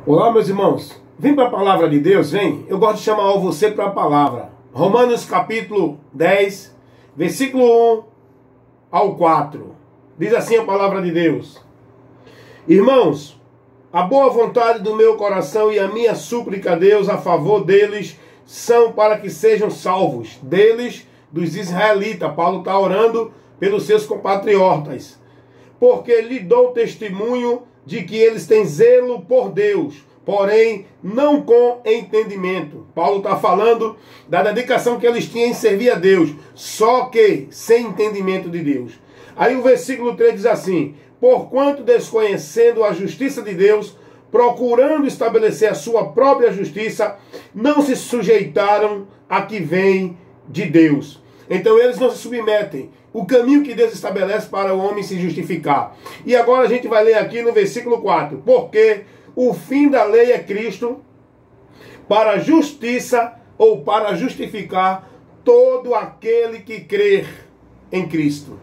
Olá, meus irmãos. Vem para a palavra de Deus, vem. Eu gosto de chamar você para a palavra. Romanos capítulo 10, versículo 1 ao 4. Diz assim a palavra de Deus. Irmãos, a boa vontade do meu coração e a minha súplica a Deus a favor deles são para que sejam salvos. Deles, dos israelitas. Paulo está orando pelos seus compatriotas. Porque lhe dou testemunho de que eles têm zelo por Deus, porém não com entendimento. Paulo está falando da dedicação que eles tinham em servir a Deus, só que sem entendimento de Deus. Aí o versículo 3 diz assim: porquanto desconhecendo a justiça de Deus, procurando estabelecer a sua própria justiça, não se sujeitaram a que vem de Deus. Então eles não se submetem. O caminho que Deus estabelece para o homem se justificar. E agora a gente vai ler aqui no versículo 4. Porque o fim da lei é Cristo para a justiça ou para justificar todo aquele que crer em Cristo.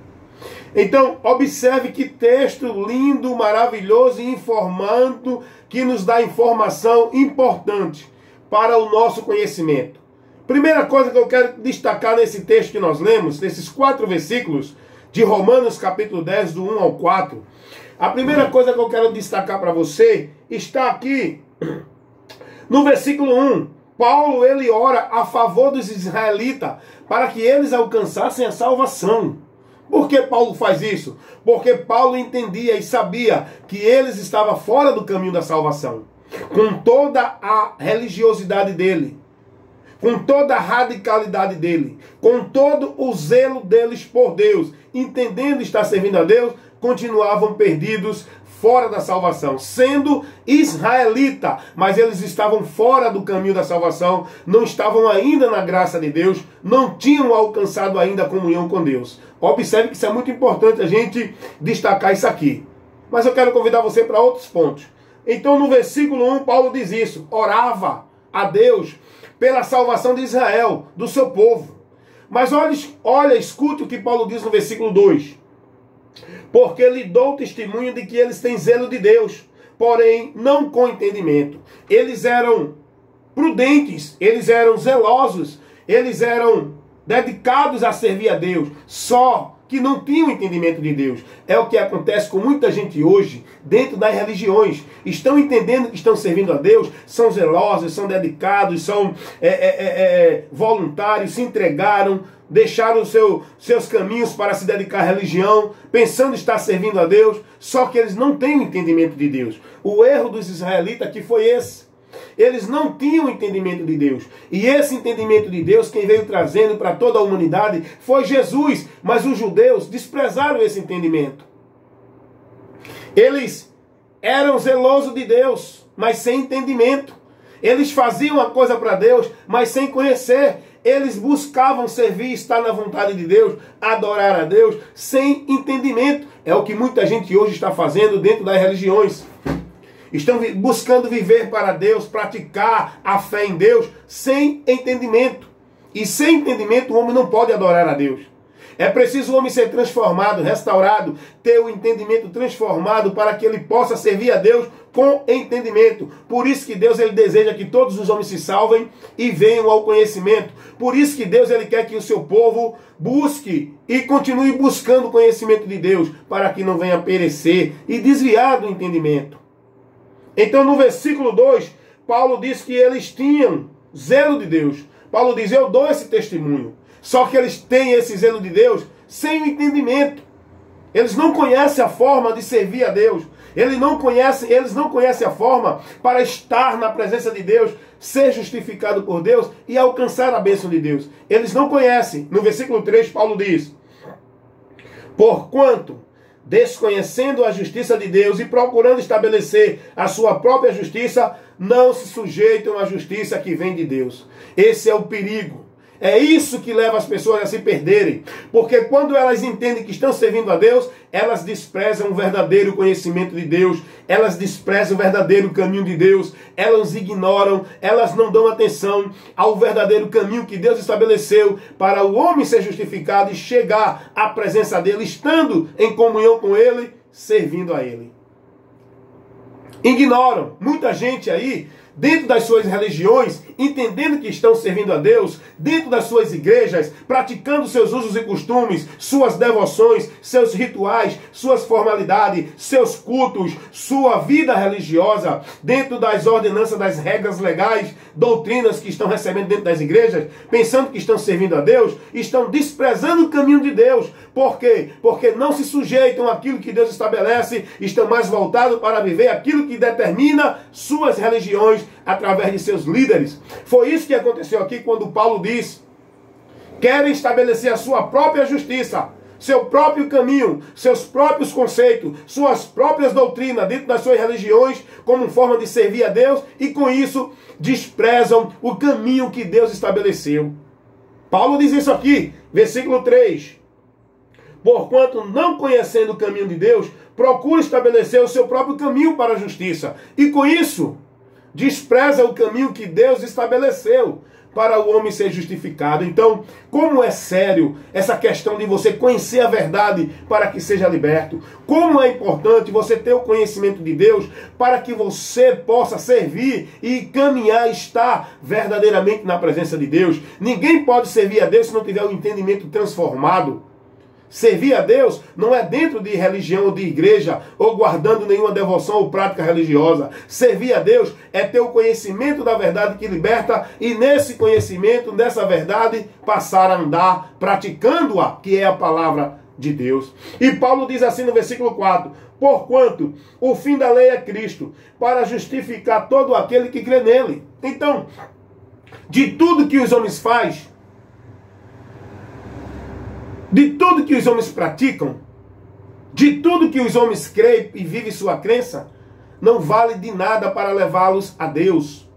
Então, observe que texto lindo, maravilhoso e informando, que nos dá informação importante para o nosso conhecimento. Primeira coisa que eu quero destacar nesse texto que nós lemos, nesses 4 versículos de Romanos capítulo 10, do 1 ao 4. A primeira coisa que eu quero destacar para você está aqui no versículo 1. Paulo, ele ora a favor dos israelitas para que eles alcançassem a salvação. Por que Paulo faz isso? Porque Paulo entendia e sabia que eles estavam fora do caminho da salvação. Com toda a religiosidade dele, com toda a radicalidade dele, com todo o zelo deles por Deus, entendendo estar servindo a Deus, continuavam perdidos fora da salvação, sendo israelita, mas eles estavam fora do caminho da salvação, não estavam ainda na graça de Deus, não tinham alcançado ainda a comunhão com Deus. Observe que isso é muito importante a gente destacar isso aqui. Mas eu quero convidar você para outros pontos. Então no versículo 1, Paulo diz isso: orava a Deus pela salvação de Israel, do seu povo. Mas olha, escute o que Paulo diz no versículo 2. Porque lhe dou testemunho de que eles têm zelo de Deus, porém não com entendimento. Eles eram prudentes, eles eram zelosos, eles eram dedicados a servir a Deus, só que não tinham entendimento de Deus. É o que acontece com muita gente hoje, dentro das religiões. Estão entendendo que estão servindo a Deus, são zelosos, são dedicados, são voluntários, se entregaram, deixaram seus caminhos para se dedicar à religião, pensando estar servindo a Deus, só que eles não têm o entendimento de Deus. O erro dos israelitas aqui foi esse. Eles não tinham entendimento de Deus. E esse entendimento de Deus, quem veio trazendo para toda a humanidade foi Jesus. Mas os judeus desprezaram esse entendimento. Eles eram zelosos de Deus, mas sem entendimento. Eles faziam a coisa para Deus, mas sem conhecer. Eles buscavam servir, estar na vontade de Deus, adorar a Deus, sem entendimento. É o que muita gente hoje está fazendo dentro das religiões. Estão buscando viver para Deus, praticar a fé em Deus, sem entendimento. E sem entendimento o homem não pode adorar a Deus. É preciso o homem ser transformado, restaurado, ter o entendimento transformado para que ele possa servir a Deus com entendimento. Por isso que Deus, ele deseja que todos os homens se salvem e venham ao conhecimento. Por isso que Deus, ele quer que o seu povo busque e continue buscando o conhecimento de Deus, para que não venha perecer e desviar do entendimento. Então no versículo 2, Paulo diz que eles tinham zelo de Deus. Paulo diz: eu dou esse testemunho. Só que eles têm esse zelo de Deus sem o entendimento. Eles não conhecem a forma de servir a Deus. Eles não conhecem a forma para estar na presença de Deus, ser justificado por Deus e alcançar a bênção de Deus. Eles não conhecem. No versículo 3, Paulo diz: porquanto, desconhecendo a justiça de Deus e procurando estabelecer a sua própria justiça, não se sujeitam à justiça que vem de Deus. Esse é o perigo. É isso que leva as pessoas a se perderem. Porque quando elas entendem que estão servindo a Deus, elas desprezam o verdadeiro conhecimento de Deus, elas desprezam o verdadeiro caminho de Deus, elas ignoram, elas não dão atenção ao verdadeiro caminho que Deus estabeleceu para o homem ser justificado e chegar à presença dele, estando em comunhão com ele, servindo a ele. ignoram. Muita gente aí, dentro das suas religiões, entendendo que estão servindo a Deus, dentro das suas igrejas, praticando seus usos e costumes, suas devoções, seus rituais, suas formalidades, seus cultos, sua vida religiosa, dentro das ordenanças, das regras legais, doutrinas que estão recebendo dentro das igrejas, pensando que estão servindo a Deus, estão desprezando o caminho de Deus. Por quê? Porque não se sujeitam àquilo que Deus estabelece, estão mais voltados para viver aquilo que determina suas religiões através de seus líderes. Foi isso que aconteceu aqui quando Paulo diz: querem estabelecer a sua própria justiça, seu próprio caminho, seus próprios conceitos, suas próprias doutrinas dentro das suas religiões, como forma de servir a Deus, e com isso desprezam o caminho que Deus estabeleceu. Paulo diz isso aqui, versículo 3. Porquanto, não conhecendo o caminho de Deus, procura estabelecer o seu próprio caminho para a justiça, e com isso despreza o caminho que Deus estabeleceu para o homem ser justificado. Então, como é sério essa questão de você conhecer a verdade para que seja liberto? Como é importante você ter o conhecimento de Deus para que você possa servir e caminhar, estar verdadeiramente na presença de Deus? Ninguém pode servir a Deus se não tiver o entendimento transformado. Servir a Deus não é dentro de religião ou de igreja, ou guardando nenhuma devoção ou prática religiosa. Servir a Deus é ter o conhecimento da verdade que liberta, e nesse conhecimento, nessa verdade, passar a andar praticando-a, que é a palavra de Deus. E Paulo diz assim no versículo 4: porquanto o fim da lei é Cristo, para justificar todo aquele que crê nele. Então, de tudo que os homens fazem, de tudo que os homens praticam, de tudo que os homens creem e vivem sua crença, não vale de nada para levá-los a Deus.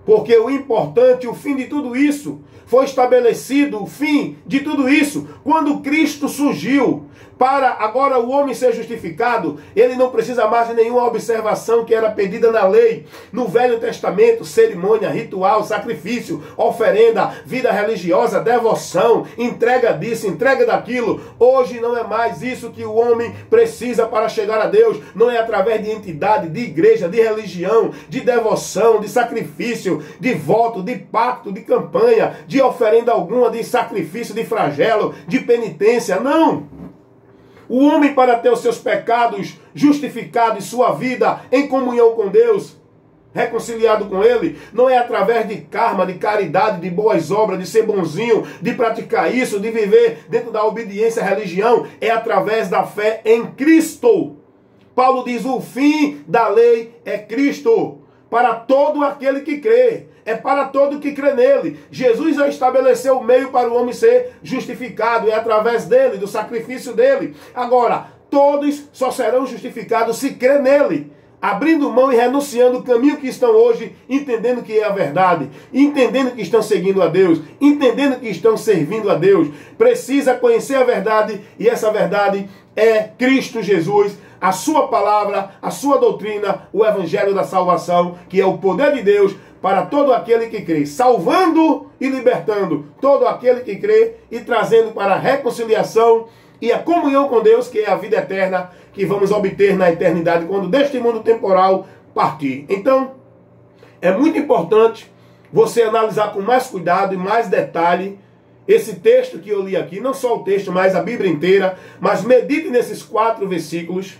Porque o importante, o fim de tudo isso, foi estabelecido, o fim de tudo isso, quando Cristo surgiu. Para agora o homem ser justificado, ele não precisa mais de nenhuma observação que era pedida na lei. No Velho Testamento, cerimônia, ritual, sacrifício, oferenda, vida religiosa, devoção, entrega disso, entrega daquilo. Hoje não é mais isso que o homem precisa para chegar a Deus. Não é através de entidade, de igreja, de religião, de devoção, de sacrifício, de voto, de pacto, de campanha, de oferenda alguma, de sacrifício, de flagelo, de penitência. Não! O homem, para ter os seus pecados justificados e sua vida em comunhão com Deus, reconciliado com Ele, não é através de karma, de caridade, de boas obras, de ser bonzinho, de praticar isso, de viver dentro da obediência à religião, é através da fé em Cristo. Paulo diz: o fim da lei é Cristo, para todo aquele que crê. É para todo que crê nele. Jesus já estabeleceu o meio para o homem ser justificado. É através dele, do sacrifício dele. Agora, todos só serão justificados se crê nele, abrindo mão e renunciando o caminho que estão hoje, entendendo que é a verdade, entendendo que estão seguindo a Deus, entendendo que estão servindo a Deus. Precisa conhecer a verdade, e essa verdade é Cristo Jesus, a sua palavra, a sua doutrina, o evangelho da salvação, que é o poder de Deus para todo aquele que crê, salvando e libertando todo aquele que crê e trazendo para a reconciliação e a comunhão com Deus, que é a vida eterna que vamos obter na eternidade quando deste mundo temporal partir. Então, é muito importante você analisar com mais cuidado e mais detalhe esse texto que eu li aqui, não só o texto, mas a Bíblia inteira, mas medite nesses 4 versículos,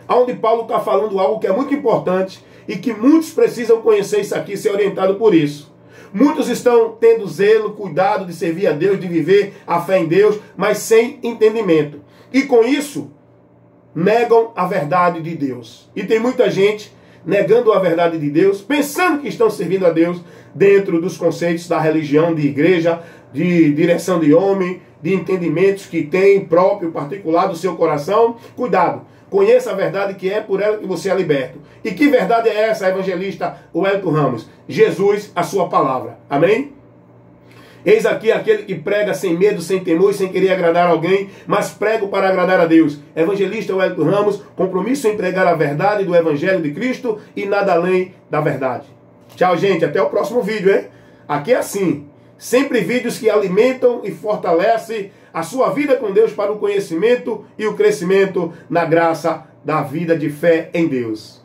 onde Paulo está falando algo que é muito importante e que muitos precisam conhecer isso aqui, ser orientado por isso. Muitos estão tendo zelo, cuidado de servir a Deus, de viver a fé em Deus, mas sem entendimento. E com isso, negam a verdade de Deus. E tem muita gente negando a verdade de Deus, pensando que estão servindo a Deus dentro dos conceitos da religião, de igreja, de direção de homem, de entendimentos que tem próprio, particular do seu coração. Cuidado! Conheça a verdade, que é por ela que você é liberto. E que verdade é essa, evangelista Wellington Ramos? Jesus, a sua palavra. Amém? Eis aqui aquele que prega sem medo, sem temor e sem querer agradar alguém, mas prego para agradar a Deus. Evangelista Wellington Ramos, compromisso em pregar a verdade do Evangelho de Cristo e nada além da verdade. Tchau, gente. Até o próximo vídeo, hein? Aqui é assim. Sempre vídeos que alimentam e fortalecem a sua vida com Deus para o conhecimento e o crescimento na graça da vida de fé em Deus.